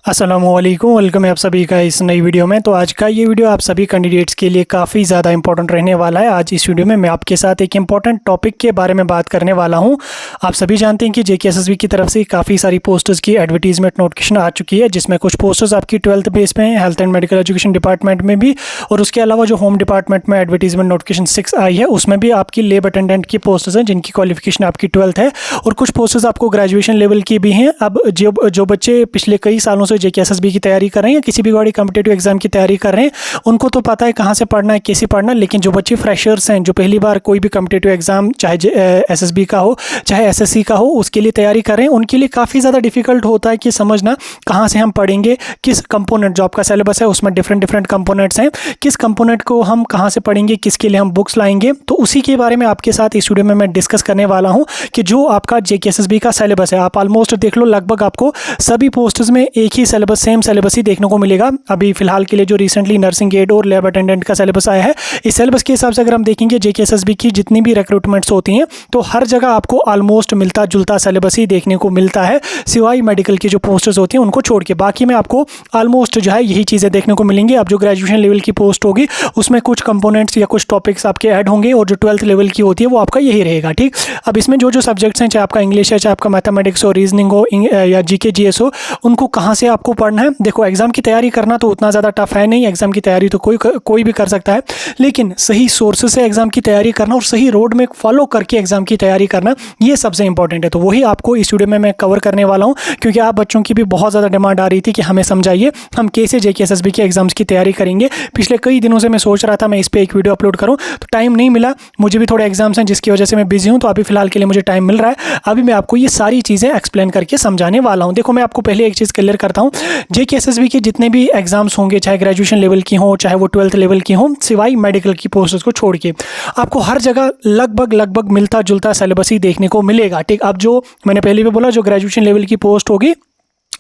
अस्सलामुअलैकुम, वेलकम है आप सभी का इस नई वीडियो में। तो आज का ये वीडियो आप सभी कैंडिडेट्स के लिए काफ़ी ज़्यादा इंपॉर्टेंट रहने वाला है। आज इस वीडियो में मैं आपके साथ एक इंपॉर्टेंट टॉपिक के बारे में बात करने वाला हूं। आप सभी जानते हैं कि जेकेएसएसबी की तरफ से काफ़ी सारी पोस्टर्स की एडवर्टीजमेंट नोटिफिकेशन आ चुकी है, जिसमें कुछ पोस्टर्स आपकी 12th बेस पे हैं, health and medical education department में भी, और उसके अलावा जो होम डिपार्टमेंट में एडवर्टीजमेंट नोटिफिकेशन 6 आई है उसमें भी आपकी लेब अटेंडेंट की पोस्टर्स हैं जिनकी क्वालिफिकेशन आपकी 12th है, और कुछ पोस्टर्स आपको ग्रेजुएशन लेवल की भी हैं। अब जो बच्चे पिछले कई सालों से जेकेएसएसबी की तैयारी कर रहे हैं या किसी भी बड़ी कॉम्पिटिटिव एग्जाम की तैयारी कर रहे हैं, उनको तो पता है कहाँ से पढ़ना है, कैसे पढ़ना है। लेकिन जो बच्चे फ्रेशर्स हैं, जो पहली बार कोई भी कॉम्पिटिटिव एग्जाम चाहे एसएसबी का हो चाहे एसएससी का हो उसके लिए तैयारी कर रहे हैं, उनके लिए काफ़ी ज़्यादा डिफिकल्ट होता है कि समझना कहाँ से हम पढ़ेंगे, किस कंपोनेंट, जो आपका सिलेबस है उसमें डिफरेंट कंपोनेंट्स हैं, किस कंपोनेंट को हम कहाँ से पढ़ेंगे, किसके लिए हम बुक्स लाएंगे। तो उसी के बारे में आपके साथ इस वीडियो में मैं डिस्कस करने वाला हूँ कि जो आपका जेकेएसएसबी का सिलेबस है, आप ऑलमोस्ट देख लो लगभग आपको सभी पोस्ट्स में एक ही सिलेबस, सेम सिलेबस ही देखने को मिलेगा। अभी फिलहाल के लिए जो रिसेंटली नर्सिंग एड और लैब अटेंडेंट का सिलेबस आया है, इस सिलेबस के हिसाब से अगर हम देखेंगे जेकेएसएसबी की जितनी भी रिक्रूटमेंट्स होती हैं तो हर जगह आपको ऑलमोस्ट मिलता जुलता सिलेबस ही देखने को मिलता है, सिवाय मेडिकल की जो पोस्ट्स होती हैं उनको छोड़ के। बाकी में आपको ऑलमोस्ट जो है यही चीज़ें देखने को मिलेंगी। अब जो ग्रेजुएशन लेवल की पोस्ट होगी उसमें कुछ कंपोनेंट्स या कुछ टॉपिक्स आपके ऐड होंगे, और जो 12th लेवल की होती है वो आपका यही रहेगा। ठीक, अब इसमें जो सब्जेक्ट्स हैं, चाहे आपका इंग्लिश है, चाहे आपका मैथमेटिक्स हो, रीजनिंग हो या जीके जीएस हो, उनको कहाँ से आपको पढ़ना है। देखो, एग्जाम की तैयारी करना तो उतना ज़्यादा टफ है नहीं, एग्जाम की तैयारी तो कोई भी कर सकता है, लेकिन सही सोर्सेज से एग्जाम की तैयारी करना और सही रोड में फॉलो करके एग्जाम की तैयारी करना, ये सबसे इंपॉर्टेंट है। तो वही आपको इस वीडियो में मैं कवर करने वाला हूँ, क्योंकि आप बच्चों की भी बहुत ज़्यादा डिमांड आ रही थी कि हमें समझाइए हम कैसे जेकेएसएसबी के एग्जाम्स की तैयारी करेंगे। पिछले कई दिनों से मैं सोच रहा था मैं इस पर एक वीडियो अपलोड करूँ, तो टाइम नहीं मिला, मुझे भी थोड़े एग्जाम्स हैं जिसकी वजह से मैं बिजी हूँ। तो अभी फिलहाल के लिए मुझे टाइम मिल रहा है, अभी मैं आपको ये सारी चीज़ें एक्सप्लेन करके समझाने वाला हूँ। देखो, मैं आपको पहले एक चीज़ क्लियर करता हूँ, जेकेएसएसबी के जितने भी एग्जाम्स होंगे, चाहे ग्रेजुएशन लेवल की हो चाहे वो 12th लेवल की हो, सिवाय मेडिकल की पोस्ट्स को छोड़ के, आपको हर जगह लगभग मिलता जुलता सिलेबस ही देखने को मिलेगा। ठीक, अब जो मैंने पहले भी बोला, जो ग्रेजुएशन लेवल की पोस्ट होगी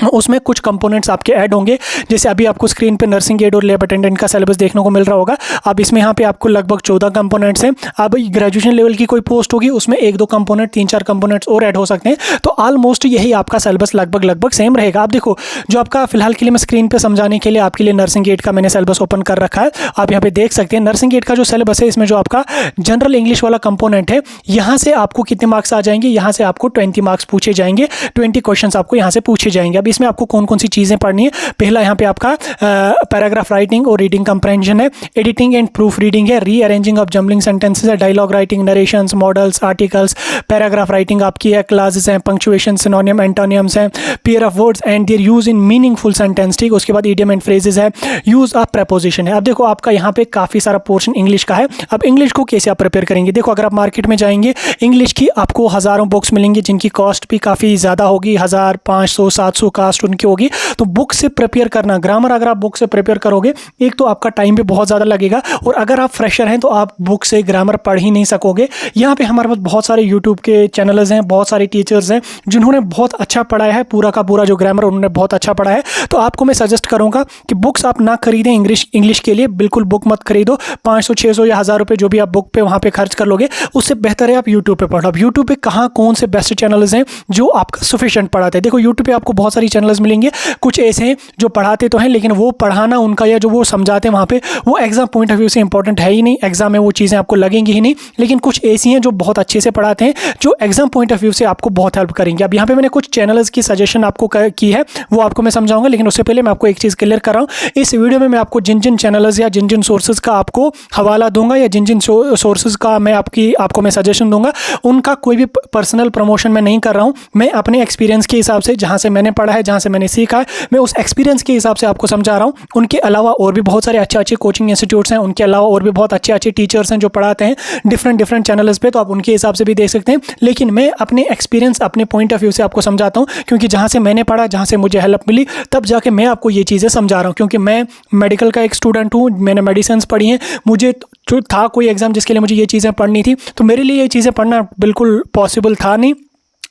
उसमें कुछ कंपोनेंट्स आपके ऐड होंगे। जैसे अभी आपको स्क्रीन पे नर्सिंग एड और लैब अटेंडेंट का सिलेबस देखने को मिल रहा होगा। अब इसमें यहाँ पे आपको लगभग 14 कंपोनेंट्स हैं। अब ग्रेजुएशन लेवल की कोई पोस्ट होगी उसमें 1-2 कंपोनेंट, 3-4 कंपोनेंट्स और ऐड हो सकते हैं। तो ऑलमोस्ट यही आपका सिलेबस लगभग सेम रहेगा। आप देखो, जो आपका फिलहाल के लिए मैं स्क्रीन पर समझाने के लिए आपके लिए नर्सिंग एड का मैंने सिलेबस ओपन कर रखा है, आप यहाँ पे देख सकते हैं। नर्सिंग एड का जो सिलेबस है, इसमें जो आपका जनरल इंग्लिश वाला कंपोनेंट है, यहाँ से आपको कितने मार्क्स आ जाएंगे, यहाँ से आपको 20 मार्क्स पूछे जाएंगे, 20 क्वेश्चन आपको यहाँ से पूछे जाएंगे। अब इसमें आपको कौन कौन सी चीजें पढ़नी है, पहला यहाँ पे आपका पैराग्राफ राइटिंग और रीडिंग कंप्रेंशन है, एडिटिंग एंड प्रूफ रीडिंग है, रीअरेंजिंग ऑफ जम्बलिंग सेंटेंसेस है, dialogue writing, narrations, modals, articles, paragraph writing आपकी है, क्लासेस हैं, पंक्चुएशन, सिनोनिम, एंटोनियम्स हैं, pair of words and their use in meaningful sentence. ठीक, उसके बाद इडियम एंड फ्रेजेस है, यूज ऑफ प्रेपोजिशन है। अब देखो, आपका यहाँ पे काफी सारा पोर्शन इंग्लिश का है। अब इंग्लिश को कैसे आप प्रिपेयर करेंगे? देखो, अगर आप मार्केट में जाएंगे, इंग्लिश की आपको हजारों बुक्स मिलेंगी जिनकी कॉस्ट भी काफी ज्यादा होगी, 1500 700 कास्ट उनकी होगी। तो बुक से प्रिपेयर करना, ग्रामर अगर आप बुक से प्रिपेयर करोगे, एक तो आपका टाइम भी बहुत ज़्यादा लगेगा, और अगर आप फ्रेशर हैं तो आप बुक से ग्रामर पढ़ ही नहीं सकोगे। यहाँ पे हमारे पास बहुत सारे यूट्यूब के चैनल्स हैं, बहुत सारे टीचर्स हैं जिन्होंने बहुत अच्छा पढ़ाया है, पूरा का पूरा जो ग्रामर उन्होंने बहुत अच्छा पढ़ा है। तो आपको मैं सजेस्ट करूँगा कि बुक्स आप ना खरीदें इंग्लिश के लिए, बिल्कुल बुक मत खरीदो। 500 600 या 1000 रुपये जो भी आप बुक पे वहाँ पे खर्च कर लोगे, उससे बेहतर है आप यूट्यूब पे पढ़ो। अब यूट्यूब पे कहाँ कौन से बेस्ट चैनल्स हैं जो आपका सफिशिएंट पढ़ाते हैं? देखो, यूट्यूब पे आपको बहुत सारी चैनल्स मिलेंगे, कुछ ऐसे हैं जो पढ़ाते तो हैं लेकिन वो पढ़ाना उनका या जो वो समझाते हैं वहाँ पे वो एग्जाम पॉइंट ऑफ व्यू से इंपॉर्टेंट है ही नहीं, एग्जाम में वो चीज़ें आपको लगेंगी ही नहीं। लेकिन कुछ ऐसी हैं जो बहुत अच्छे से पढ़ाते हैं, जो एग्जाम पॉइंट ऑफ व्यू से आपको बहुत हेल्प करेंगे। अब यहाँ पे मैंने कुछ चैनल्स की सजेशन आपको की है, वो आपको मैं समझाऊंगा, लेकिन उससे पहले मैं आपको एक चीज़ क्लियर कर रहा हूँ। इस वीडियो में मैं आपको जिन जिन चैनल्स या जिन जिन सोर्सेज का आपको हवाला दूंगा या जिन जिन सोर्सेज का मैं आपको मैं सजेशन दूंगा, उनका कोई भी पर्सनल प्रमोशन मैं नहीं कर रहा हूँ। मैं अपने एक्सपीरियंस के हिसाब से, जहाँ से मैंने पढ़ा है, जहाँ से मैंने सीखा है, मैं उस एक्सपीरियंस के हिसाब से आपको समझा रहा हूँ। उनके अलावा और भी बहुत सारे अच्छे कोचिंग इंस्टीट्यूट्स हैं, उनके अलावा और भी बहुत अच्छे टीचर्स हैं जो पढ़ाते हैं डिफरेंट चैनल्स पे, तो आप उनके हिसाब से भी देख सकते हैं। लेकिन मैं अपने एक्सपीरियंस, अपने पॉइंट ऑफ व्यू से आपको समझाता हूँ, क्योंकि जहाँ से मैंने पढ़ा, जहाँ से मुझे हेल्प मिली, तब जाके मैं आपको ये चीज़ें समझा रहा हूँ। क्योंकि मैं मेडिकल का एक स्टूडेंट हूँ, मैंने मेडिसिन पढ़ी हैं, मुझे जो था कोई एग्जाम जिसके लिए मुझे ये चीज़ें पढ़नी थी, तो मेरे लिए ये चीज़ें पढ़ना बिल्कुल पॉसिबल था नहीं।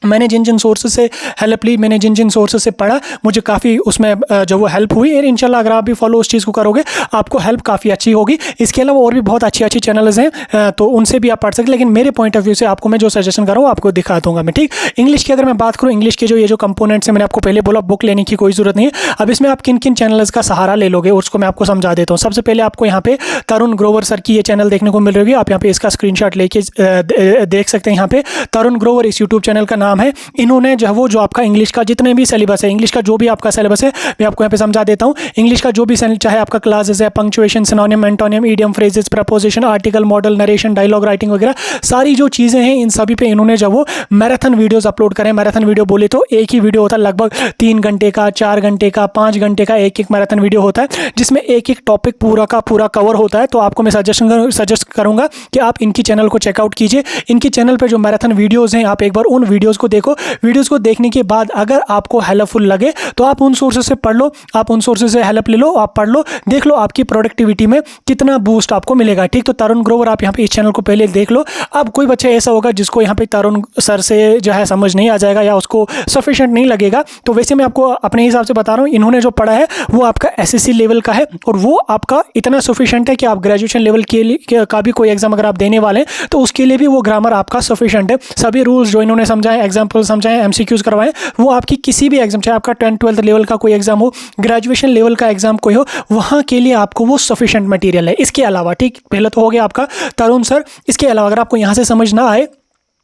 मैंने जिन जिन सोर्सेज से हेल्प ली, मैंने जिन जिन सोर्सेज से पढ़ा, मुझे काफ़ी उसमें जो वो हेल्प हुई। और इंशाल्लाह अगर आप भी फॉलो उस चीज़ को करोगे आपको हेल्प काफ़ी अच्छी होगी। इसके अलावा और भी बहुत अच्छी अच्छी चैनल्स हैं, तो उनसे भी आप पढ़ सकते, लेकिन मेरे पॉइंट ऑफ व्यू से आपको मैं जो सजेशन कर रहा हूँ आपको दिखा दूंगा मैं, ठीक। इंग्लिश की अगर मैं बात करूँ, इंग्लिश के जो ये जो कंपोनेंट्स हैं, मैंने आपको पहले बोला बुक लेने की कोई ज़रूरत नहीं है। अब इसमें आप किन किन चैनल्स का सहारा ले लोगे उसको मैं आपको समझा देता हूँ। सबसे पहले आपको यहाँ पे तरुण ग्रोवर सर की ये चैनल देखने को मिल रही है, आप यहाँ पे इसका स्क्रीनशॉट लेके देख सकते हैं। यहाँ पे तरुण ग्रोवर इस यूट्यूब चैनल का नाम है। इन्होंने जो आपका इंग्लिश का जितने भी सिलेबस है, इंग्लिश का जो भी आपका सिलेबस है मैं आपको यहाँ पे समझा देता हूँ। इंग्लिश का जो भी चाहे आपका क्लासेस है, punctuation, synonym, antonym, idiom, phrases, preposition, article, modal, narration, dialogue writing वगैरह सारी जो चीज़ें हैं, इन सभी पे इन्होंने जब वो मैराथन वीडियोस अपलोड करें। मैराथन वीडियो बोले तो एक ही वीडियो होता है, लगभग 3 घंटे का, 4 घंटे का, 5 घंटे का एक एक मैराथन वीडियो होता है, जिसमें एक एक टॉपिक पूरा का पूरा कवर होता है। तो आपको मैं सजेस्ट करूंगा कि आप इनकी चैनल को चेकआउट कीजिए। इनकी चैनल पर जो मैराथन वीडियोज़ हैं, आप एक बार उन वीडियोज़ को देखो। वीडियोज़ को देखने के बाद अगर आपको हेल्पफुल लगे तो आप उन सोर्सेज से पढ़ लो, आप उन सोर्सेज से हेल्प ले लो, आप पढ़ लो, देख लो आपकी प्रोडक्टिविटी में कितना बूस्ट आपको मिलेगा, ठीक। तो तरुण ग्रोवर आप यहाँ पे इस चैनल को पहले देख लो। अब कोई बच्चा ऐसा होगा जिसको यहाँ पे तरुण सर से जो है समझ नहीं आ जाएगा या उसको सफिशिएंट नहीं लगेगा, तो वैसे मैं आपको अपने हिसाब से बता रहा हूँ, इन्होंने जो पढ़ा है वो आपका एसएससी लेवल का है और वो आपका इतना सफिशिएंट है कि आप ग्रेजुएशन लेवल के लिए का भी कोई एग्जाम अगर आप देने वाले हैं तो उसके लिए भी वो ग्रामर आपका सफिशिएंट है। सभी रूल्स जो इन्होंने समझाए, एग्जाम्पल समझाए, एमसीक्यूज करवाए, वो आपकी किसी भी एग्जाम, चाहे आपका 10th-12th लेवल का कोई एग्जाम हो, ग्रेजुएशन लेवल का एग्जाम कोई हो, वहाँ के लिए आपको वो सफिशिएंट मटेरियल है। इसके अलावा, ठीक, पहले तो हो गया आपका तरुण सर। इसके अलावा अगर आपको यहाँ से समझ ना आए,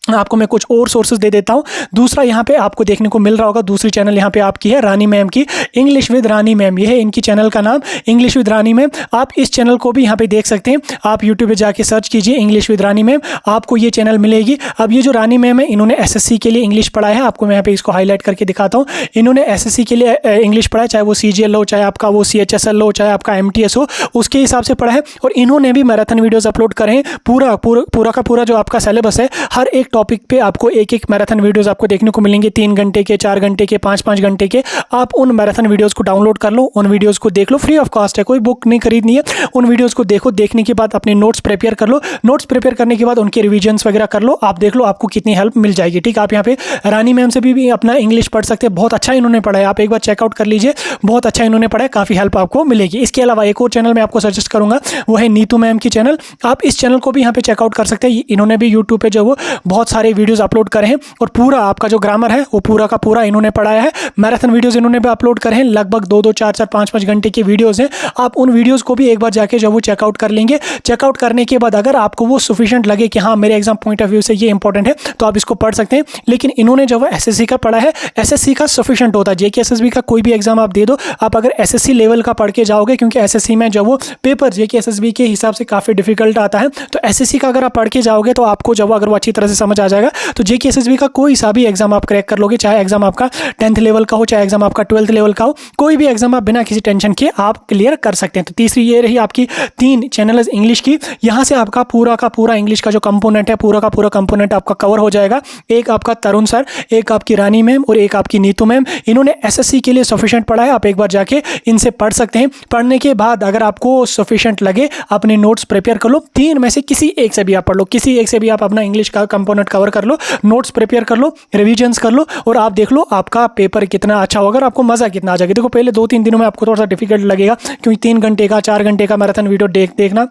आपको मैं कुछ और सोर्सेज दे देता हूँ। दूसरा यहाँ पे आपको देखने को मिल रहा होगा, दूसरी चैनल यहाँ पे आपकी है रानी मैम की, इंग्लिश विद रानी मैम, ये है इनकी चैनल का नाम, इंग्लिश विद रानी मैम। आप इस चैनल को भी यहाँ पे देख सकते हैं, आप यूट्यूब पे जाके सर्च कीजिए इंग्लिश विद रानी मैम, आपको ये चैनल मिलेगी। अब ये जो रानी मैम है, इन्होंने एसएससी के लिए इंग्लिश पढ़ा है, आपको मैं यहाँ पे इसको हाईलाइट करके दिखाता हूँ। इन्होंने एसएससी के लिए इंग्लिश पढ़ा है, चाहे वो CGL हो, चाहे आपका वो CHSL हो, चाहे आपका MTS हो, उसके हिसाब से पढ़ा है। और इन्होंने भी मैराथन वीडियोज़ अपलोड करे हैं। पूरा का पूरा जो आपका सिलेबस है, हर एक टॉपिक पे आपको एक एक मैराथन वीडियोस आपको देखने को मिलेंगे, 3 घंटे के, 4 घंटे के, 5-5 घंटे के। आप उन मैराथन वीडियोस को डाउनलोड कर लो, उन वीडियोस को देख लो, फ्री ऑफ कॉस्ट है, कोई बुक नहीं खरीदनी है। उन वीडियोस को देखो, देखने के बाद अपने नोट्स प्रिपेयर कर लो, नोट्स प्रिपेयर करने के बाद उनके रिविजन्स वगैरह कर लो, आप देख लो आपको कितनी हेल्प मिल जाएगी, ठीक। आप यहाँ पे रानी मैम से भी अपना इंग्लिश पढ़ सकते हैं, बहुत अच्छा इन्होंने पढ़ा है, आप एक बार चेकआउट कर लीजिए, बहुत अच्छा इन्होंने पढ़ा है, काफ़ी हेल्प आपको मिलेगी। इसके अलावा एक और चैनल मैं आपको सजेस्ट करूँगा, वो है नीतू मैम की चैनल। आप इस चैनल को भी यहाँ पे चेकआउट कर सकते हैं। इन्होंने भी यूट्यूब पे जो वो बहुत सारे वीडियोज़ अपलोड करे हैं और पूरा आपका जो ग्रामर है वो पूरा का पूरा इन्होंने पढ़ाया है। मैराथन वीडियोस इन्होंने भी अपलोड करे हैं, लगभग 2-2, 4-4, 5-5 घंटे के वीडियोस हैं। आप उन वीडियोस को भी एक बार जाके जब वो चेकआउट कर लेंगे, चेकआउट करने के बाद अगर आपको वो सफिशिएंट लगे कि हाँ मेरे एग्जाम पॉइंट ऑफ व्यू से ये इंपॉर्टेंट है, तो आप इसको पढ़ सकते हैं। लेकिन इन्होंने जब एसएससी का पढ़ा है, एसएससी का सफिशिएंट होता है। जेकेएसएसबी का कोई भी एग्जाम आप दे दो, आप अगर एसएससी लेवल का पढ़ के जाओगे, क्योंकि एसएससी में जब वो पेपर जेकेएसएसबी के हिसाब से काफ़ी डिफिकल्ट आता है, तो एसएससी का अगर आप पढ़ के जाओगे तो आपको जब अगर वो अच्छी तरह से समझ आ जाएगा, तो जेकेएसएसबी का कोई सा भी एग्जाम आप क्रैक कर लोगे, चाहे एग्जाम आपका 10th लेवल का हो, चाहे एग्जाम आपका 12th लेवल का हो, कोई भी एग्जाम आप बिना किसी टेंशन के आप क्लियर कर सकते हैं। तो तीसरी ये रही आपकी 3 चैनल्स इंग्लिश की। यहाँ से आपका पूरा का पूरा इंग्लिश का जो कंपोनेंट है, पूरा का पूरा कंपोनेंट आपका कवर हो जाएगा। एक आपका तरुण सर, एक आपकी रानी मैम और एक आपकी नीतू मैम, इन्होंने एसएससी के लिए सफिशिएंट पढ़ा है। आप एक बार जाके इनसे पढ़ सकते हैं। पढ़ने के बाद अगर आपको सफिशिएंट लगे, अपने नोट्स प्रिपेयर कर लो। 3 में से किसी एक से भी आप पढ़ लो, किसी एक से भी आप अपना इंग्लिश का कंपोनेंट कवर कर लो, नोट्स प्रिपेयर कर लो, रिविजन्स कर लो और आप देख लो आपका पेपर कितना अच्छा होगा और आपको मज़ा कितना आ जाएगा। देखो पहले 2-3 दिनों में आपको थोड़ा सा डिफिकल्ट लगेगा, क्योंकि 3 घंटे का, 4 घंटे का मैराथन वीडियो देखना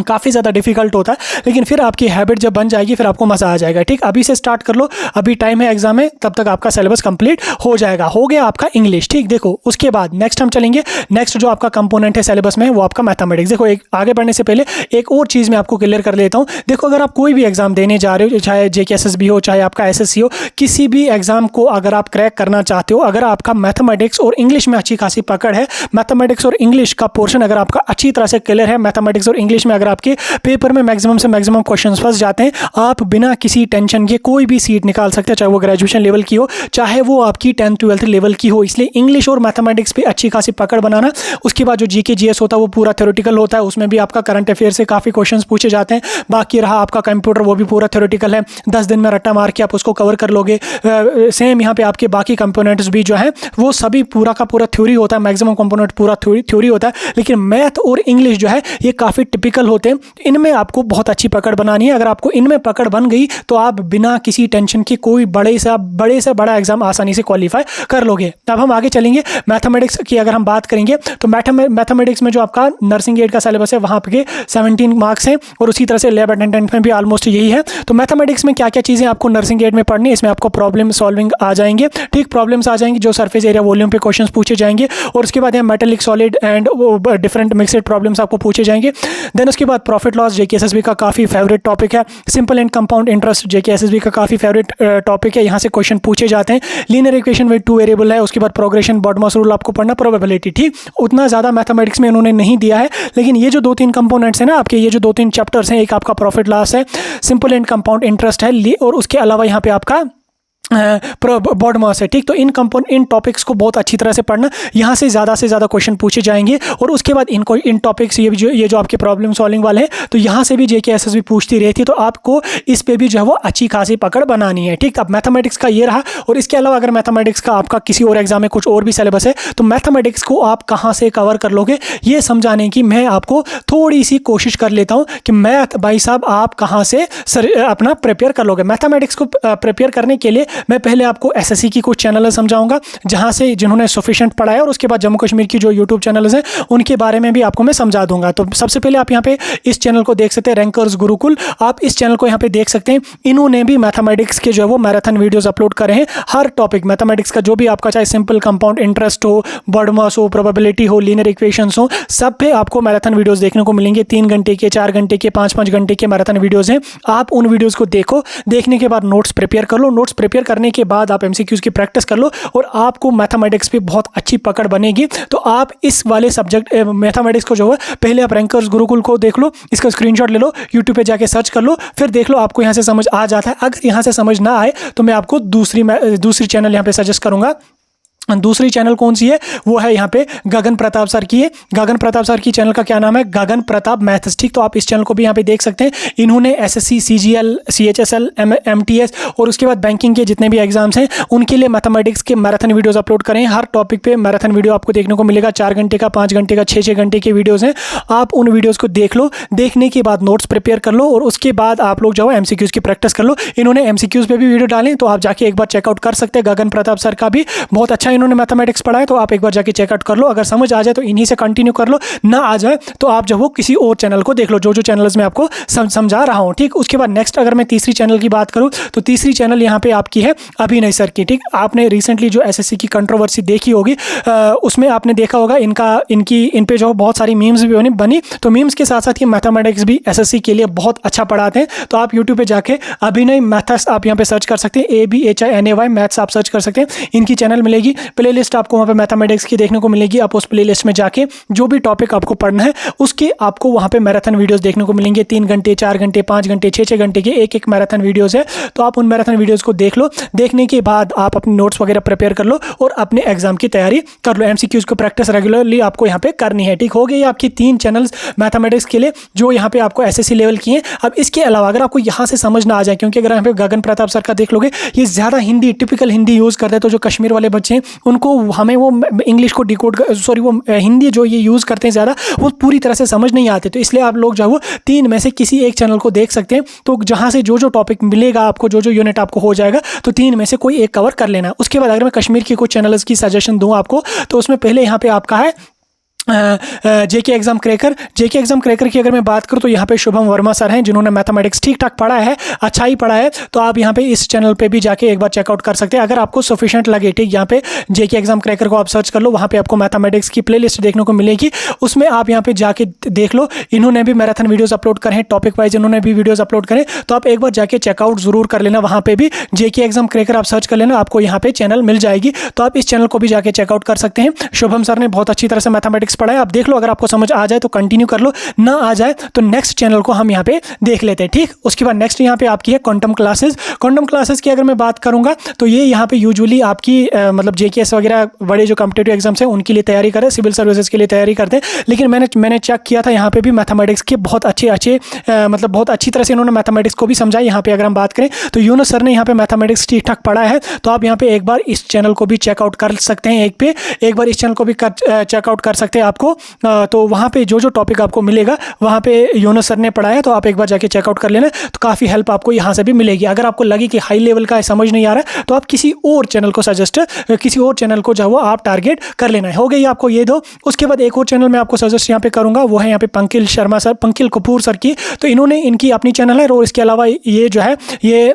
काफ़ी ज़्यादा डिफिकल्ट होता है। लेकिन फिर आपकी हैबिट जब बन जाएगी, फिर आपको मज़ा आ जाएगा, ठीक। अभी से स्टार्ट कर लो, अभी टाइम है एग्जाम में, तब तक आपका सिलेबस कंप्लीट हो जाएगा। हो गया आपका इंग्लिश, ठीक। देखो उसके बाद नेक्स्ट हम चलेंगे, नेक्स्ट जो आपका कंपोनेंट है सिलेबस में वो आपका मैथमेटिक्स। देखो एक आगे बढ़ने से पहले एक और चीज़ मैं आपको क्लियर कर लेता हूँ। देखो अगर आप कोई भी एग्जाम देने जा रहे हो, चाहे जेकेएसएसबी हो, चाहे आपका एसएससी हो, किसी भी एग्जाम को अगर आप क्रैक करना चाहते हो, अगर आपका मैथमेटिक्स और इंग्लिश में अच्छी खासी पकड़ है, मैथमेटिक्स और इंग्लिश का पोर्शन अगर आपका अच्छी तरह से क्लियर है, मैथमेटिक्स और इंग्लिश में अगर आपके पेपर में मैक्सिमम से मैक्सिमम क्वेश्चंस फंस जाते हैं, आप बिना किसी टेंशन के कोई भी सीट निकाल सकते हैं, चाहे वो ग्रेजुएशन लेवल की हो, चाहे वो आपकी 10th-12th लेवल की हो। इसलिए इंग्लिश और मैथमेटिक्स पे अच्छी खासी पकड़ बनाना। उसके बाद जो जीके जीएस होता है वो पूरा थ्योरेटिकल होता है, उसमें भी आपका करंट अफेयर से काफ़ी क्वेश्चंस पूछे जाते हैं। बाकी रहा आपका कंप्यूटर, वो भी पूरा थ्योरेटिकल है, 10 दिन में रट्टा मार के आप उसको कवर कर लोगे। सेम यहाँ पे आपके बाकी कंपोनेंट्स भी जो हैं वो सभी पूरा का पूरा थ्योरी होता है, मैक्सिमम कंपोनेंट पूरा थ्योरी होता है। लेकिन मैथ और इंग्लिश जो है ये काफ़ी टिपिकल होते हैं, इनमें आपको बहुत अच्छी पकड़ बनानी है। अगर आपको इनमें पकड़ बन गई तो आप बिना किसी टेंशन के कोई बड़े से बड़ा एग्जाम आसानी से क्वालिफाई कर लोगे। अब हम आगे चलेंगे। मैथमेटिक्स की अगर हम बात करेंगे तो मैथमेटिक्स में जो आपका नर्सिंग एड का सिलेबस है वहाँ पे 17 मार्क्स हैं और उसी तरह से 11 और 10 में भी ऑलमोस्ट यही है। तो मैथमेटिक्स में क्या क्या चीज़ें आपको नर्सिंग एड में पढ़नी है, इसमें आपको प्रॉब्लम सॉल्विंग आ जाएंगे, ठीक, प्रॉब्लम्स आ जाएंगे जो सरफेस एरिया वॉल्यूम पे क्वेश्चंस पूछे जाएंगे, और उसके बाद यहाँ metallic solid and different mixed problems आपको पूछे जाएंगे। देन उसके बाद प्रॉफिट लॉस जेके एसएसबी का काफ़ी फेवरेट टॉपिक है। Simple and compound interest JK SSB का काफ़ी फेवरेट टॉपिक है, यहाँ से क्वेश्चन पूछे जाते हैं। लीनियर इक्वेशन विद 2 वेरिएबल है, उसके बाद प्रोग्रेशन, बॉडमॉस रूल आपको पढ़ना, प्रोबेबिलिटी, ठीक। उतना ज़्यादा मैथमेटिक्स में उन्होंने नहीं दिया है, लेकिन ये जो 2-3 कंपोनेंट्स हैं ना आपके, ये जो 2-3 चैप्टर्स हैं, एक आपका प्रॉफिट लॉस है, सिंपल एंड कंपाउंड इंटरेस्ट है, और उसके अलावा यहाँ पे आपका बॉडमॉस है, ठीक। तो इन टॉपिक्स को बहुत अच्छी तरह से पढ़ना, यहाँ से ज़्यादा क्वेश्चन पूछे जाएंगे। और उसके बाद इन टॉपिक्स ये जो आपके प्रॉब्लम सॉल्विंग वाले हैं, तो यहाँ से भी जेके एसएसबी पूछती रहती है, तो आपको इस पे भी जो है वो अच्छी खासी पकड़ बनानी है, ठीक। अब मैथमेटिक्स का ये रहा। और इसके अलावा अगर मैथमेटिक्स का आपका किसी और एग्जाम में कुछ और भी सिलेबस है तो मैथमेटिक्स को आप कहाँ से कवर कर लोगे, ये समझाने की मैं आपको थोड़ी सी कोशिश कर लेता हूँ कि मैथ भाई साहब आप कहाँ से अपना प्रिपेयर कर लोगे। मैथमेटिक्स को प्रिपेयर करने के लिए मैं पहले आपको एसएससी की कुछ चैनल समझाऊंगा जहां से जिन्होंने सफिशिएंट पढ़ा है, और उसके बाद जम्मू कश्मीर की जो यूट्यूब चैनल्स हैं उनके बारे में भी आपको मैं समझा दूंगा। तो सबसे पहले आप यहां पे इस चैनल को देख सकते हैं, रैंकर्स गुरुकुल, आप इस चैनल को यहां पे देख सकते हैं। इन्होंने भी मैथमेटिक्स के जो है वो मैराथन वीडियोस अपलोड करे हैं। हर टॉपिक मैथमेटिक्स का जो भी आपका चाहे सिंपल कंपाउंड इंटरेस्ट हो, बॉडमॉस हो, प्रोबेबिलिटी हो, लीनियर इक्वेशंस हो, सब पे आपको मैराथन वीडियोस देखने को मिलेंगे। 3 घंटे के, 4 घंटे के, 5-5 घंटे के मैराथन वीडियोस हैं। आप उन वीडियोस को देखो, देखने के बाद नोट्स प्रिपेयर कर लो, नोट्स प्रिपेयर करने के बाद आप एमसीक्यूज की प्रैक्टिस कर लो, और आपको मैथमेटिक्स पे बहुत अच्छी पकड़ बनेगी। तो आप इस वाले सब्जेक्ट मैथमेटिक्स को जो है पहले आप रैंकर्स गुरुकुल को देख लो, इसका स्क्रीनशॉट ले लो, यूट्यूब पे जाके सर्च कर लो, फिर देख लो आपको यहाँ से समझ आ जाता है। अगर यहाँ से समझ ना आए तो मैं आपको दूसरी चैनल यहाँ पे सजेस्ट करूँगा। दूसरी चैनल कौन सी है, वो है यहाँ पे गगन प्रताप सर की है। गगन प्रताप सर की चैनल का क्या नाम है, गगन प्रताप मैथ्स, ठीक। तो आप इस चैनल को भी यहाँ पे देख सकते हैं। इन्होंने एसएससी, सीजीएल, सीएचएसएल, एमटीएस और उसके बाद बैंकिंग के जितने भी एग्जाम्स हैं उनके लिए मैथमेटिक्स के मैराथन वीडियोस अपलोड करें। हर टॉपिक पे मैराथन वीडियो आपको देखने को मिलेगा। 4 घंटे का, 5 घंटे का, 6-6 घंटे के वीडियोज़ हैं। आप उन वीडियोज़ को देख लो, देखने के बाद नोट्स प्रिपेयर कर लो, और उसके बाद आप लोग जो है एमसीक्यूज़ की प्रैक्टिस कर लो। इन्होंने एमसीक्यूज़ पे भी वीडियो डालें, तो आप जाके एक बार चेकआउट कर सकते हैं। गगन प्रताप सर का भी बहुत अच्छा इन्होंने मैथमेटिक्स पढ़ा है, तो आप एक बार जाके चेकआउट कर लो। अगर समझ आ जाए तो इन्हीं से कंटिन्यू कर लो, ना आ जाए तो आप जो वो किसी और चैनल को देख लो, जो चैनल्स में आपको समझा रहा हूँ, ठीक। उसके बाद नेक्स्ट अगर मैं तीसरी चैनल की बात करूँ तो तीसरी चैनल यहाँ पे आपकी है अभिनय सर की, ठीक। आपने रिसेंटली जो एसएससी की कंट्रोवर्सी देखी होगी, उसमें आपने देखा होगा इन पे जो बहुत सारी मीम्स भी बनी। तो मीम्स के साथ साथ ये मैथमेटिक्स भी एसएससी के लिए बहुत अच्छा पढ़ाते हैं। तो आप यूट्यूब पे जाके अभिनय मैथ्स आप यहाँ पे सर्च कर सकते हैं, ABHINAY मैथ्स आप सर्च कर सकते हैं। इनकी चैनल मिलेगी, प्लेलिस्ट आपको वहाँ पे मैथमेटिक्स की देखने को मिलेगी। आप उस प्लेलिस्ट में जाके जो भी टॉपिक आपको पढ़ना है उसके आपको वहाँ पे मैराथन वीडियोस देखने को मिलेंगे। 3 घंटे, 4 घंटे, 5 घंटे, 6-6 घंटे के एक मैराथन वीडियोस है। तो आप उन मैराथन वीडियोस को देख लो, देखने के बाद आप अपने नोट्स वगैरह प्रिपेयर कर लो और अपने एग्जाम की तैयारी कर लो। एमसीक्यूज को प्रैक्टिस रेगुलरली आपको यहाँ पे करनी है, ठीक। हो गई आपकी 3 चैनल्स मैथमेटिक्स के लिए जो यहाँ पे आपको एसएससी लेवल की हैं। अब इसके अलावा अगर आपको यहाँ से समझ ना आ जाए, क्योंकि अगर यहाँ पे गगन प्रताप सर का देख लोगे, ये ज़्यादा हिंदी, टिपिकल हिंदी यूज़ करते हैं, तो जो कश्मीर वाले बच्चे हैं उनको हमें वो इंग्लिश को वो हिंदी जो ये यूज़ करते हैं ज़्यादा, वो पूरी तरह से समझ नहीं आते। तो इसलिए आप लोग जो है वो 3 में से किसी एक चैनल को देख सकते हैं। तो जहाँ से जो टॉपिक मिलेगा आपको, जो यूनिट आपको हो जाएगा, तो 3 में से कोई एक कवर कर लेना। उसके बाद अगर मैं कश्मीर की कुछ चैनल्स की सजेशन दूँ आपको, तो उसमें पहले यहाँ पे आपका है जेके एग्जाम क्रैकर की अगर मैं बात करूं तो यहाँ पे शुभम वर्मा सर हैं, जिन्होंने मैथमेटिक्स ठीक ठाक पढ़ा है, अच्छा ही पढ़ा है। तो आप यहाँ पे इस चैनल पे भी जाके एक बार चेकआउट कर सकते हैं अगर आपको सफिशिएंट लगे, ठीक। यहाँ पे जेके एग्जाम क्रैकर को आप सर्च कर लो, वहाँ पे आपको मैथमेटिक्स की प्लेलिस्ट देखने को मिलेगी। उसमें आप यहाँ पे जाके देख लो, इन्होंने भी मैराथन वीडियोज़ अपलोड करे हैं, टॉपिक वाइज इन्होंने भी वीडियोज़ अपलोड करें। तो आप एक बार जाके चेकआउट जरूर कर लेना, वहाँ पे भी जेके एग्जाम क्रैकर आप सर्च कर लेना, आपको यहाँ पे चैनल मिल जाएगी। तो आप इस चैनल को भी जाके चेकआउट कर सकते हैं। शुभम सर ने बहुत अच्छी तरह से मैथमेटिक्स पढ़ा है, आप देख लो। अगर आपको समझ आ जाए तो कंटिन्यू कर लो, ना आ जाए तो नेक्स्ट चैनल को हम यहाँ पे देख लेते हैं, ठीक। उसके बाद नेक्स्ट यहाँ पे आपकी है क्वांटम क्लासेस। क्वांटम क्लासेस की अगर मैं बात करूंगा तो ये यहाँ पे यूजुअली आपकी मतलब जेकेएस वगैरह बड़े जो कॉम्पिटिटिव एग्जाम्स हैं उनके लिए तैयारी करें, सिविल सर्विसेज के लिए तैयारी करते हैं। लेकिन मैंने चेक किया था, यहाँ पे भी मैथमेटिक्स के बहुत अच्छे मतलब बहुत अच्छी तरह से इन्होंने मैथमेटिक्स को भी समझा। यहाँ पे अगर हम बात करें तो यूनुस सर ने यहाँ पे मैथमेटिक्स ठीक ठाक पढ़ा है। तो आप यहाँ पे एक बार इस चैनल को भी चेकआउट कर सकते हैं, एक बार इस चैनल को भी चेकआउट कर सकते हैं। हैं आपको, तो वहाँ पे जो जो टॉपिक आपको मिलेगा वहाँ पे यूनुस सर ने पढ़ाया, तो आप एक बार जाके चेकआउट कर लेना, तो काफ़ी हेल्प आपको यहाँ से भी मिलेगी। अगर आपको लगे कि हाई लेवल का समझ नहीं आ रहा है तो आप किसी और चैनल को किसी और चैनल को जो आप टारगेट कर लेना है। हो गई आपको ये दो। उसके बाद एक और चैनल मैं आपको सजेस्ट यहाँ पे करूँगा, वो है यहाँ पे पंकिल कपूर सर की। तो इनकी अपनी चैनल है, और इसके अलावा ये जो है ये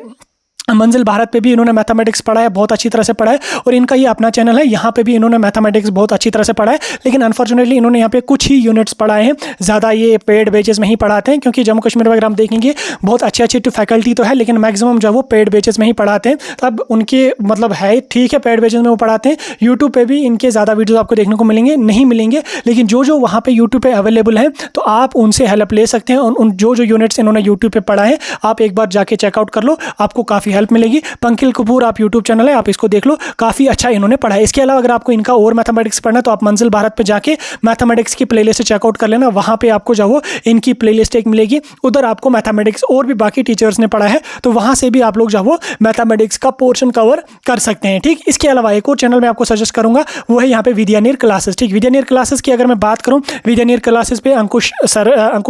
मंजिल भारत पे भी इन्होंने मैथमेटिक्स पढ़ा है, बहुत अच्छी तरह से पढ़ा है, और इनका ये अपना चैनल है, यहाँ पे भी इन्होंने मैथमेटिक्स बहुत अच्छी तरह से पढ़ा है। लेकिन अनफॉर्चुनेटली इन्होंने यहाँ पे कुछ ही यूनिट्स पढ़ाए हैं, ज़्यादा ये पेड बेचेस में ही पढ़ाते हैं, क्योंकि जम्मू कश्मीर वगैरह हम देखेंगे बहुत अच्छी फैकल्टी तो है, लेकिन मैक्सिमम जो वो पेड बेचेस में ही पढ़ाते हैं। अब उनके मतलब है ठीक है, पेड बेचेस में वो पढ़ाते हैं। यूट्यूब पर भी इनके ज़्यादा वीडियोज़ आपको देखने को नहीं मिलेंगे, लेकिन जो वहाँ पर यूट्यूब पर अवेलेबल है तो आप उनसे हेल्प ले सकते हैं। उन जो यूनिट्स इन्होंने यूट्यूब पर पढ़ा है आप एक बार जाके चेकआउट कर लो, आपको काफ़ी हेल्प मिलेगी। पंकिल कपूर आप यूट्यूब चैनल है, आप इसको देख लो, काफ़ी अच्छा इन्होंने पढ़ा है। इसके अलावा अगर आपको इनका और मैथमेटिक्स पढ़ना है तो आप मंजिल भारत पे जाके मैथमेटिक्स की प्लेलिस्ट चेकआउट कर लेना, वहाँ पे आपको जो इनकी प्लेलिस्ट एक मिलेगी, उधर आपको मैथमेटिक्स और भी बाकी टीचर्स ने पढ़ा है, तो वहाँ से भी आप लोग जो मैथमेटिक्स का पोर्शन कवर कर सकते हैं। ठीक, इसके अलावा एक और चैनल मैं आपको सजेस्ट करूँगा, वो है यहाँ पे विद्यानीर क्लासेस। ठीक, विद्यानीर क्लासेस की अगर मैं बात करूँ, विद्यानीर क्लासेस पे अंकुश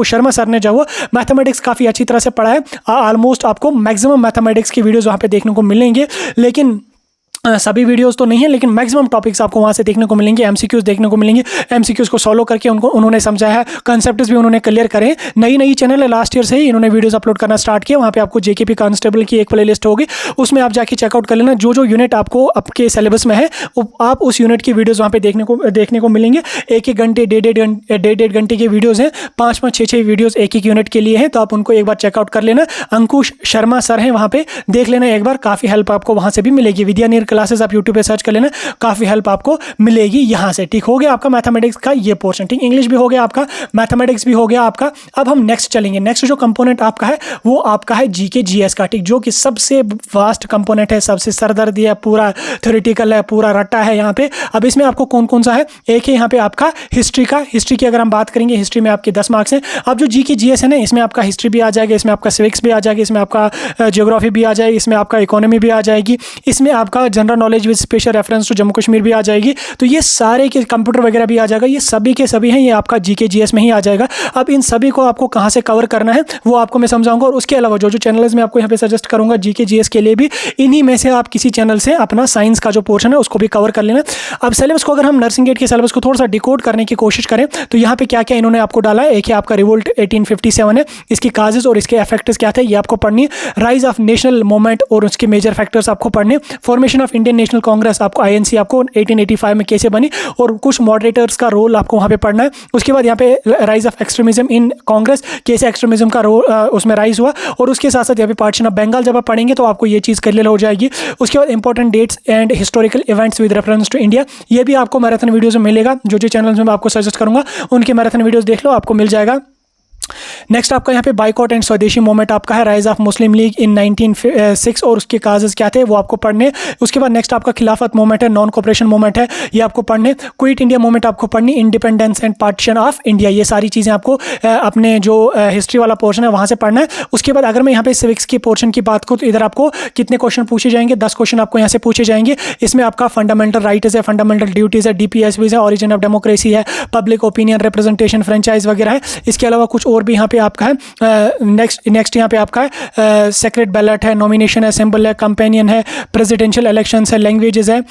शर्मा सर ने जो मैथमेटिक्स काफ़ी अच्छी तरह से पढ़ा है। ऑलमोस्ट आपको मैक्सिमम मैथमेटिक्स की वीडियोज़ वहाँ पे देखने को मिलेंगे, लेकिन सभी वीडियोस तो नहीं है, लेकिन मैक्सिमम टॉपिक्स आपको वहाँ से देखने को मिलेंगे, एमसीक्यूज देखने को मिलेंगे। एमसीक्यूज को सॉल्व करके उन्होंने समझाया है, कंसेप्ट्स भी उन्होंने क्लियर करे। नई चैनल है, लास्ट ईयर से ही इन्होंने वीडियोस अपलोड करना स्टार्ट किया। वहाँ पे आपको जेकेपी कांस्टेबल की एक प्लेलिस्ट होगी, उसमें आप जाके चेकआउट कर लेना। जो यूनिट आपको आपके सिलेबस में है आप उस यूनिट की वीडियोज़ वहाँ पे देखने को मिलेंगे। एक घंटे डेढ़ घंटे की वीडियोज़ हैं, 5-5, 6-6 वीडियोज़ एक यूनिट के लिए हैं, तो आप उनको एक बार चेकआउट कर लेना। अंकुश शर्मा सर हैं, वहाँ पे देख लेना एक बार, काफ़ी हेल्प आपको वहाँ से भी मिलेगी। विद्यानीर क्लासेस आप यूट्यूब पे सर्च कर लेना, काफ़ी हेल्प आपको मिलेगी यहाँ से। ठीक हो गया आपका मैथमेटिक्स का ये पोर्शन। ठीक, इंग्लिश भी हो गया आपका, मैथमेटिक्स भी हो गया आपका। अब हम नेक्स्ट चलेंगे। नेक्स्ट जो कंपोनेंट आपका है वो आपका है जीके जीएस का। ठीक, जो कि सबसे वास्ट कंपोनेंट है, सबसे सरदर्दी है, पूरा थ्योरेटिकल है, पूरा रट्टा है यहाँ पे। अब इसमें आपको कौन कौन सा है, एक है यहाँ पे आपका हिस्ट्री का। हिस्ट्री की अगर हम बात करेंगे, हिस्ट्री में आपके 10 मार्क्स हैं। अब जो जीके जीएस है ना, इसमें आपका हिस्ट्री भी आ जाएगा, इसमें आपका सिविक्स भी आ जाएगा, इसमें आपका ज्योग्राफी भी आ जाएगी, इसमें आपका इकोनॉमी भी आ जाएगी, इसमें आपका general knowledge with special reference to Jammu Kashmir भी आ जाएगी। तो ये सारे के कंप्यूटर वगैरह भी आ जाएगा, ये सभी के सभी हैं, ये आपका जीके जीएस में ही आ जाएगा। अब इन सभी को आपको कहाँ से कवर करना है वो आपको मैं समझाऊंगा, और उसके अलावा जो चैनल्स मैं आपको यहाँ पे सजेस्ट करूंगा जीके जीएस के लिए भी, इन्हीं में से आप किसी चैनल से अपना साइंस का जो पोर्शन है उसको भी कवर कर लेना। अब सिलेबस को अगर हम नर्सिंग गेट के सिलेबस को थोड़ा सा डिकोड करने की कोशिश करें तो यहाँ पे क्या क्या इन्होंने आपको डाला है। एक है आपका रिवोल्ट 1857 है, इसकी काजेज और इसके इफेक्ट्स क्या थे ये आपको पढ़नी। राइज ऑफ नेशनल मूवमेंट और उसके मेजर फैक्टर्स आपको पढ़ने। Formation of Indian national Congress आपको आईएनसी आपको 1885 में कैसे बनी, और कुछ मॉडरेटर्स का रोल आपको वहाँ पे पढ़ना है। उसके बाद यहाँ पे राइज ऑफ एक्सट्रीमिज्म इन कांग्रेस, कैसे एक्सट्रीमिज्म का रोल उसमें राइज हुआ, और उसके साथ साथ यहाँ पे पार्टीशन ऑफ बंगाल जब आप पढ़ेंगे तो आपको ये चीज़ क्लियर हो जाएगी। उसके बाद important dates and historical events with reference to India, ये भी आपको मैराथन वीडियोज में मिलेगा। जो चैनल्स में मैं आपको सजेस्ट करूँगा उनके मैराथन वीडियोज़ देख लो, आपको मिल जाएगा। नेक्स्ट आपका यहाँ पे बाइकॉट एंड स्वदेशी मूवमेंट आपका है, राइज ऑफ मुस्लिम लीग इन 1906 और उसके काजेस क्या थे वो आपको पढ़ने। उसके बाद नेक्स्ट आपका खिलाफत मूवमेंट है, नॉन कोऑपरेशन मूवमेंट है, ये आपको पढ़ने। क्विट इंडिया मूवमेंट आपको पढ़नी, independence and partition of India, ये सारी चीज़ें आपको अपने जो हिस्ट्री वाला पोर्शन है वहाँ से पढ़ना है। उसके बाद अगर मैं यहाँ पे सिविक्स के पोर्शन की बात करूँ तो इधर आपको कितने क्वेश्चन पूछे जाएंगे, 10 क्वेश्चन आपको यहाँ से पूछे जाएंगे। इसमें आपका फंडामेंटल राइट्स है, फंडामेंटल ड्यूटीज़ है, डीपीएसबीज है, ओरिजिन ऑफ डेमोक्रेसी है, पब्लिक ओपिनियन, रिप्रेजेंटेशन, फ्रेंचाइज वगैरह है। इसके अलावा कुछ और भी यहाँ पे आपका है। नेक्स्ट यहाँ पे आपका है सेक्रेट बैलेट है, नॉमिनेशन है, सिंबल है, कंपेनियन है, प्रेसिडेंशियल इलेक्शंस है, लैंग्वेजेस है,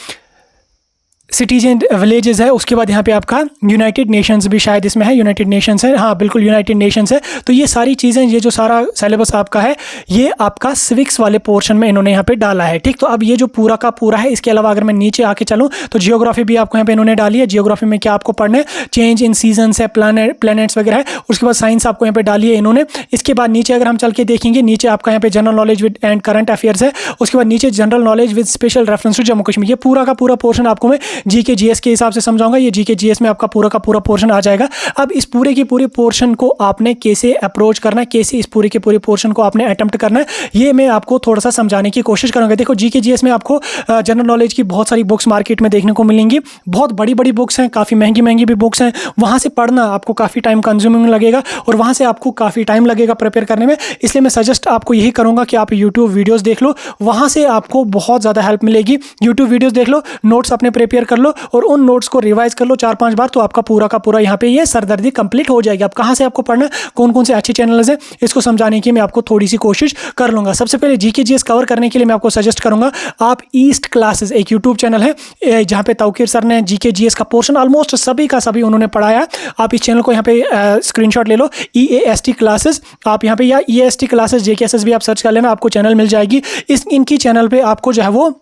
सिटीजन विलेजेस है। उसके बाद यहाँ पे आपका यूनाइटेड नेशंस भी शायद इसमें है, यूनाइटेड नेशंस है, हाँ बिल्कुल यूनाइटेड नेशंस है। तो ये सारी चीज़ें, ये जो सारा सिलेबस आपका है ये आपका सिविक्स वाले पोर्शन में इन्होंने यहाँ पे डाला है। ठीक, तो अब ये जो पूरा का पूरा है, इसके अलावा अगर मैं नीचे आके चलूँ तो जियोग्राफी भी आपको यहाँ पे इन्होंने डाली है। जियोग्राफी में क्या आपको पढ़ना है, चेंज इन सीजन्स है, प्लैनेट्स वगैरह है। उसके बाद साइंस आपको यहाँ पे डाली है इन्होंने। इसके बाद नीचे अगर हम चल के देखेंगे, नीचे आपका यहाँ पे general knowledge with and current affairs है। उसके बाद नीचे general knowledge with special reference to Jammu Kashmir, ये पूरा का पूरा पोर्शन आपको मैं जीके जीएस के हिसाब से समझाऊंगा। ये जीके जीएस में आपका पूरा का पूरा पोर्शन आ जाएगा। अब इस पूरे की पूरी पोर्शन को आपने कैसे अप्रोच करना है, कैसे इस पूरे के पूरे पोर्शन को आपने अटेम्प्ट करना है, ये मैं आपको थोड़ा सा समझाने की कोशिश करूंगा। देखो जीके जीएस में आपको जनरल नॉलेज की बहुत सारी बुक्स मार्केट में देखने को मिलेंगी, बहुत बड़ी बड़ी बुक्स हैं, काफ़ी महंगी महंगी भी बुक्स हैं। वहाँ से पढ़ना आपको काफ़ी टाइम कंज्यूमिंग लगेगा और वहाँ से आपको काफ़ी टाइम लगेगा प्रिपेयर करने में। इसलिए मैं सजेस्ट आपको यही करूँगा कि आप यूट्यूब वीडियोज़ देख लो, वहाँ से आपको बहुत ज़्यादा हेल्प मिलेगी। यूट्यूब वीडियोज़ देख लो, नोट्स अपने प्रिपेयर प्रिपेयर कर लो और उन नोट्स को रिवाइज कर लो 4-5 बार, तो आपका पूरा का पूरा यहाँ पे ये सरदर्दी कंप्लीट हो जाएगी। अब कहाँ से आपको पढ़ना, कौन कौन से अच्छे चैनल्स हैं, इसको समझाने की मैं आपको थोड़ी सी कोशिश कर लूँगा। सबसे पहले जीके जीएस कवर करने के लिए मैं आपको सजेस्ट करूँगा आप ईस्ट क्लासेस, एक यूट्यूब चैनल है जहाँ पे तौकीर सर ने जीके जीएस का पोर्शन ऑलमोस्ट सभी का सभी उन्होंने पढ़ाया। आप इस चैनल को यहाँ पे स्क्रीनशॉट ले लो, EAST क्लासेस, आप यहाँ पे या EAST क्लासेस JKSS भी आप सर्च कर लेना, आपको चैनल मिल जाएगी। इनकी चैनल पे आपको जो है वो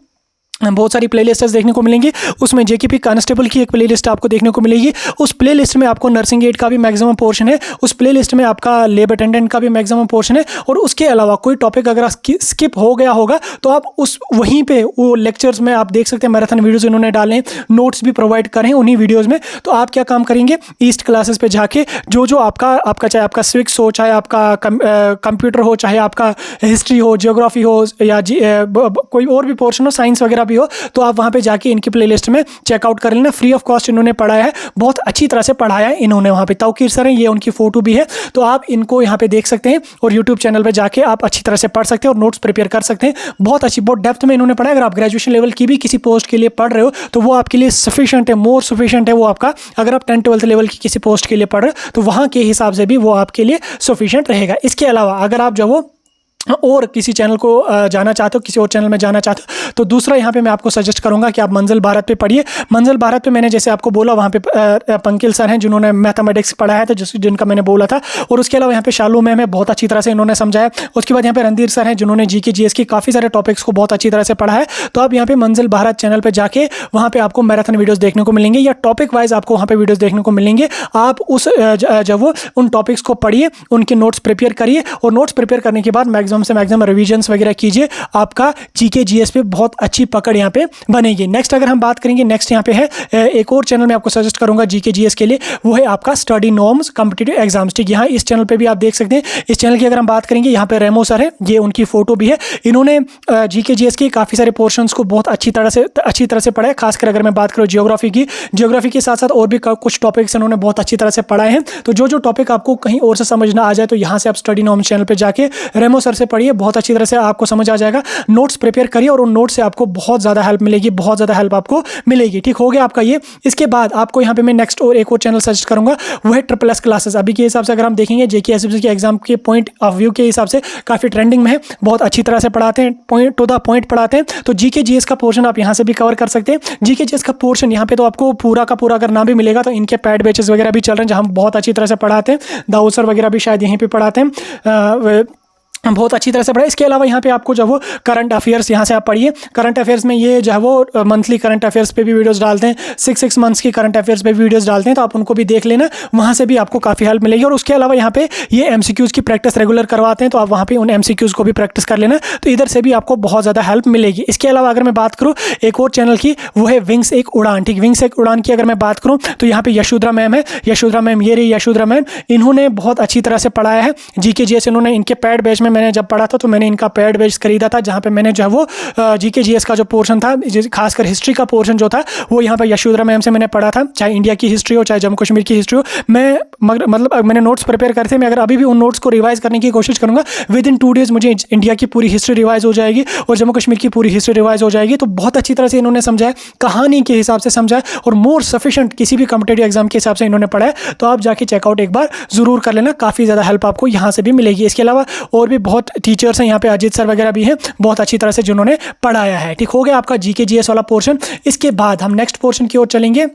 बहुत सारी प्लेलिस्ट्स देखने को मिलेंगी। उसमें JKP कांस्टेबल की एक प्लेलिस्ट आपको देखने को मिलेगी। उस प्लेलिस्ट में आपको नर्सिंग एड का भी मैक्सिमम पोर्शन है, उस प्लेलिस्ट में आपका लेब अटेंडेंट का भी मैक्सिमम पोर्शन है। और उसके अलावा कोई टॉपिक अगर स्किप हो गया होगा तो आप उस वहीं पे वो लेक्चर्स में आप देख सकते हैं, मैराथन वीडियोज़ इन्होंने डाले हैं, नोट्स भी प्रोवाइड करें उन्हीं वीडियोज़ में। तो आप क्या काम करेंगे, ईस्ट क्लासेस पे जाके जो आपका चाहे आपका सिविक्स हो, चाहे आपका कंप्यूटर हो, चाहे आपका हिस्ट्री हो, जियोग्राफी हो, या कोई और भी पोर्शन हो, साइंस वगैरह भी हो, तो आप वहाँ पे जाके इनकी प्लेलिस्ट में चेकआउट कर लेना। फ्री ऑफ कॉस्ट इन्होंने पढ़ाया है, बहुत अच्छी तरह से पढ़ाया है इन्होंने। वहाँ पे तौकीर सर हैं, ये उनकी फ़ोटो भी है, तो आप इनको यहाँ पे देख सकते हैं और यूट्यूब चैनल पे जाके आप अच्छी तरह से पढ़ सकते हैं और नोट्स प्रिपेयर कर सकते हैं। बहुत अच्छी, बहुत डेप्थ में इन्होंने पढ़ा है। अगर आप ग्रेजुएशन लेवल की भी किसी पोस्ट के लिए पढ़ रहे हो तो वो आपके लिए सफिशिएंट है, मोर सफिशिएंट है वो आपका। अगर आप 10th-12th लेवल की किसी पोस्ट के लिए पढ़ रहे हो तो वहाँ के हिसाब से भी वो आपके लिए सफिशिएंट रहेगा। इसके अलावा अगर आप जो वो और किसी चैनल को जाना चाहते हो, किसी और चैनल में जाना चाहते हो, तो दूसरा यहाँ पे मैं आपको सजेस्ट करूँगा कि आप मंजिल भारत पे पढ़िए। मंजिल भारत पे मैंने जैसे आपको बोला, वहाँ पे पंकिल सर हैं जिन्होंने मैथमेटिक्स पढ़ाया था, जिनका मैंने बोला था। और उसके अलावा यहाँ पे शालू मैम है, बहुत अच्छी तरह से इन्होंने समझाया। उसके बाद यहाँ पे रणधीर सर हैं जिन्होंने जीके जीएस की काफ़ी सारे टॉपिक्स को बहुत अच्छी तरह से पढ़ा है। तो आप यहाँ पे मंजिल भारत चैनल पर जाके वहाँ पर आपको मैराथन वीडियोज़ देखने को मिलेंगे या टॉपिक वाइज आपको वहाँ पर वीडियोज़ देखने को मिलेंगे। आप उस जब वो उन टॉपिक्स को पढ़िए, उनके नोट्स प्रिपेयर करिए और नोट्स प्रिपेयर करने के बाद मैक्सिमम से मैक्सिमम रिवीजन वगैरह कीजिए। आपका जीके जीएस पे बहुत अच्छी पकड़ यहाँ पे बनेगी। नेक्स्ट अगर हम बात करेंगे, नेक्स्ट यहाँ पे है एक और चैनल मैं आपको सजेस्ट करूंगा जीके जीएस के लिए, वो है आपका स्टडी नॉर्म्स कॉम्पिटिटिव एग्जाम्स। ठीक, यहाँ इस चैनल पे भी आप देख सकते हैं। इस चैनल की अगर हम बात करेंगे, यहाँ पे रेमो सर है, ये उनकी फोटो भी है। इन्होंने जीके जीएस के काफ़ी सारे पोर्शंस को बहुत अच्छी तरह से पढ़ा है। खासकर अगर मैं बात करूँ जियोग्राफी के साथ साथ और भी कुछ टॉपिक्स इन्होंने बहुत अच्छी तरह से पढ़ाए हैं। तो जो टॉपिक आपको कहीं और से समझ ना आ जाए तो यहाँ से आप स्टडी नॉर्म्स चैनल पर जाके रेमो सर से पढ़िए, बहुत अच्छी तरह से आपको समझ आ जाएगा। नोट्स प्रिपेयर करिए और उन नोट्स से आपको बहुत ज़्यादा हेल्प मिलेगी, बहुत ज़्यादा हेल्प आपको मिलेगी। ठीक हो गया आपका ये। इसके बाद आपको यहाँ पे मैं नेक्स्ट और एक और चैनल सजेस्ट करूँगा, वो है SSS क्लासेस। अभी के हिसाब से अगर हम देखेंगे JKSS के एग्जाम के पॉइंट ऑफ व्यू के हिसाब से काफ़ी ट्रेंडिंग में है, बहुत अच्छी तरह से पढ़ाते हैं, पॉइंट टू द पॉइंट पढ़ाते हैं। तो जीके जीएस का पोर्शन आप यहाँ से भी कवर कर सकते हैं। जीके जीएस का पोर्शन यहाँ पे तो आपको पूरा का पूरा अगर ना भी मिलेगा तो इनके पैड बैचेस वगैरह भी चल रहे हैं जहाँ बहुत अच्छी तरह से पढ़ाते हैं। दाऊद सर वगैरह भी शायद यहीं पर पढ़ाते हैं, बहुत अच्छी तरह से पढ़ा। इसके अलावा यहाँ पे आपको जो वो करंट अफेयर्स यहाँ से आप पढ़िए। करंट अफेयर्स में ये जो है वो मंथली करंट अफेयर्स पे भी वीडियोस डालते हैं, 6 मंथ्स की करंट अफेयर्स पे भी वीडियोस डालते हैं, तो आप उनको भी देख लेना, वहाँ से भी आपको काफ़ी हेल्प मिलेगी। और उसके अलावा यहाँ पे ये MCQs की प्रैक्टिस रेगुलर करवाते हैं, तो आप वहाँ पे उन MCQs को भी प्रैक्टिस कर लेना, तो इधर से भी आपको बहुत ज़्यादा हेल्प मिलेगी। इसके अलावा अगर मैं बात करूँ एक और चैनल की, वो है विंग्स एक उड़ान। ठीक, विंग्स एक उड़ान की अगर मैं बात करूँ तो यहाँ पे यशोधरा मैम है। यशोधरा मैम, ये रही यशोधरा मैम, इन्होंने बहुत अच्छी तरह से पढ़ाया है जीके जीएस। इन्होंने इनके पैड बैच में मैंने जब पढ़ा था तो मैंने इनका पैड बैच खरीदा था, जहाँ पे मैंने जो है वो जीके जीएस का जो पोर्शन था, खासकर हिस्ट्री का पोर्शन जो था, वो यहाँ पे यशोधरा मैम से मैंने पढ़ा था। चाहे इंडिया की हिस्ट्री हो, चाहे जम्मू कश्मीर की हिस्ट्री हो, मैं मतलब मैंने नोट्स प्रिपेयर करते, मैं अगर अभी भी उन नोट्स को रिवाइज करने की कोशिश करूँगा, विद इन 2 डेज़ मुझे इंडिया की पूरी हिस्ट्री रिवाइज हो जाएगी और जम्मू कश्मीर की पूरी हिस्ट्री रिवाइज हो जाएगी। तो बहुत अच्छी तरह से इन्होंने समझाया, कहानी के हिसाब से समझाया और मोर सफिशिएंट किसी भी कॉम्पिटिटिव एग्जाम के हिसाब से इन्होंने पढ़ाया। तो आप जाके चेकआउट एक बार जरूर कर लेना, काफ़ी ज़्यादा हेल्प आपको यहाँ से भी मिलेगी। इसके अलावा और भी बहुत टीचर्स हैं यहाँ पे, अजीत सर वगैरह भी हैं, बहुत अच्छी तरह से जिन्होंने पढ़ाया है। ठीक हो गया आपका जीके जीएस वाला पोर्शन। इसके बाद हम नेक्स्ट पोर्शन की ओर चलेंगे।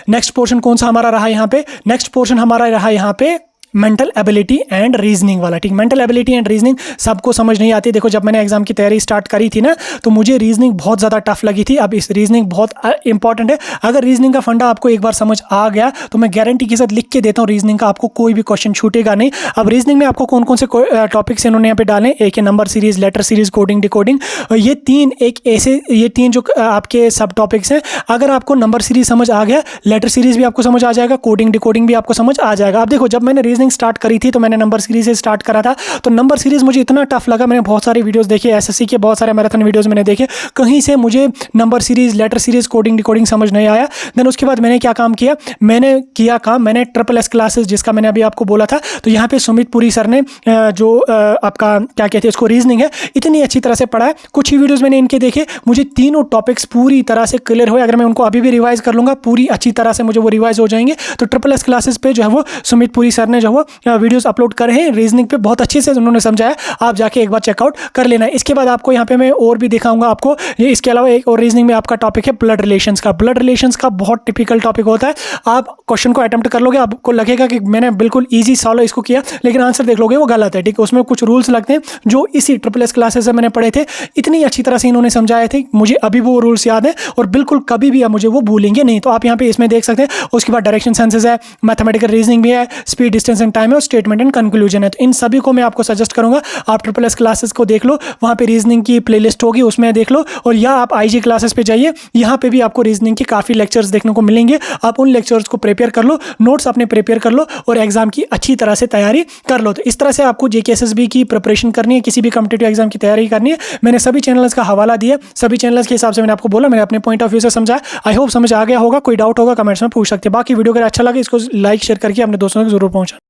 नेक्स्ट पोर्शन कौन सा हमारा रहा यहाँ पे? नेक्स्ट पोर्शन हमारा रहा यहाँ पे मेंटल एबिलिटी एंड रीजनिंग वाला। ठीक, मेंटल एबिलिटी एंड रीजनिंग सबको समझ नहीं आती। देखो, जब मैंने एग्जाम की तैयारी स्टार्ट करी थी ना, तो मुझे रीजनिंग बहुत ज़्यादा टफ लगी थी। अब इस रीजनिंग बहुत इंपॉर्टेंट है। अगर रीजनिंग का फंडा आपको एक बार समझ आ गया तो मैं गारंटी के साथ लिख के देता हूँ, रीजनिंग का आपको कोई भी क्वेश्चन छूटेगा नहीं। अब रीजनिंग में आपको कौन कौन से टॉपिक्स इन्होंने यहाँ पे डाले, एक है number series, letter series, coding, decoding. ये तीन जो आपके सब टॉपिक्स हैं, अगर आपको नंबर सीरीज समझ आ गया, लेटर सीरीज भी आपको समझ आ जाएगा, कोडिंग डिकोडिंग भी आपको समझ आ जाएगा। अब देखो, जब मैंने रीजनिंग रीजनिंग स्टार्ट करी थी तो मैंने नंबर सीरीज से स्टार्ट करा था। तो नंबर सीरीज मुझे इतना टफ लगा, मैंने बहुत सारे वीडियोस देखे, एसएससी के बहुत सारे मैराथन वीडियोस मैंने देखे, कहीं से मुझे number series, letter series, coding decoding समझ नहीं आया। देन उसके बाद मैंने क्या काम किया, मैंने ट्रिपल एस क्लासेस, जिसका मैंने अभी आपको बोला था, तो यहाँ पे सुमित पुरी सर ने जो आपका क्या कहते हैं इसको, रीजनिंग है, इतनी अच्छी तरह से पढ़ा है। कुछ ही वीडियोस मैंने इनके देखे, मुझे तीनों टॉपिक्स पूरी तरह से क्लियर हुए। अगर मैं उनको अभी भी रिवाइज कर लूँगा पूरी अच्छी तरह से मुझे वो रिवाइज हो जाएंगे। तो ट्रिपल एस क्लासेस पे जो है वो सुमित पुरी सर ने जो है वीडियोस अपलोड करे हैं रीजनिंग पे, बहुत अच्छे से उन्होंने समझाया, आप जाके एक बार चेकआउट कर लेना। इसके बाद आपको यहाँ पे मैं और भी दिखाऊंगा आपको, ये इसके अलावा एक और रीजनिंग में आपका टॉपिक है ब्लड रिलेशंस का। ब्लड रिलेशंस का बहुत टिपिकल टॉपिक होता है, आप क्वेश्चन को अटेम्प्ट कर लोगे, आपको लगेगा कि मैंने बिल्कुल ईजी सॉल्व इसको किया, लेकिन आंसर देख लोगे वो गलत है, ठीक है। उसमें कुछ रूल्स लगते हैं जो इसी ट्रिपल एस क्लासेस से मैंने पढ़े थे, इतनी अच्छी तरह से इन्होंने समझाए थे, मुझे अभी वो रूल्स याद है और बिल्कुल कभी भी मुझे वो भूलेंगे नहीं। तो आप यहाँ पे इसमें देख सकते हैं। उसके बाद डायरेक्शन सेंसेस है, मैथमेटिकल रीजनिंग भी है, स्पीड, डिस्टेंस एंड टाइम है, और स्टेटमेंट एंड कंक्लूजन है। तो इन सभी को मैं आपको सजेस्ट करूंगा आप ट्रिपल एस क्लासेस को देख लो, वहाँ पे रीजनिंग की प्लेलिस्ट होगी उसमें देख लो, और या आप आईजी क्लासेस पे जाइए, यहाँ पे भी आपको रीजनिंग के काफ़ी लेक्चर्स देखने को मिलेंगे। आप उन लेक्चर्स को प्रिपेयर कर लो, नोट्स अपने प्रिपेयर कर लो और एग्जाम की अच्छी तरह से तैयारी कर लो। तो इस तरह से आपको जेकेएसएसबी की प्रिपरेशन करनी है, किसी भी कॉम्पिटिटिव एग्जाम की तैयारी करनी है। मैंने सभी चैनल्स का हवाला दिया, सभी चैनल्स के हिसाब से मैंने आपको बोला, मैंने अपने पॉइंट ऑफ व्यू से समझा। आई होप समझ आ गया होगा। कोई डाउट होगा कमेंट्स में पूछ सकते हैं। बाकी वीडियो अगर अच्छा लगे इसको लाइक शेयर करके अपने दोस्तों तक जरूर पहुंचा।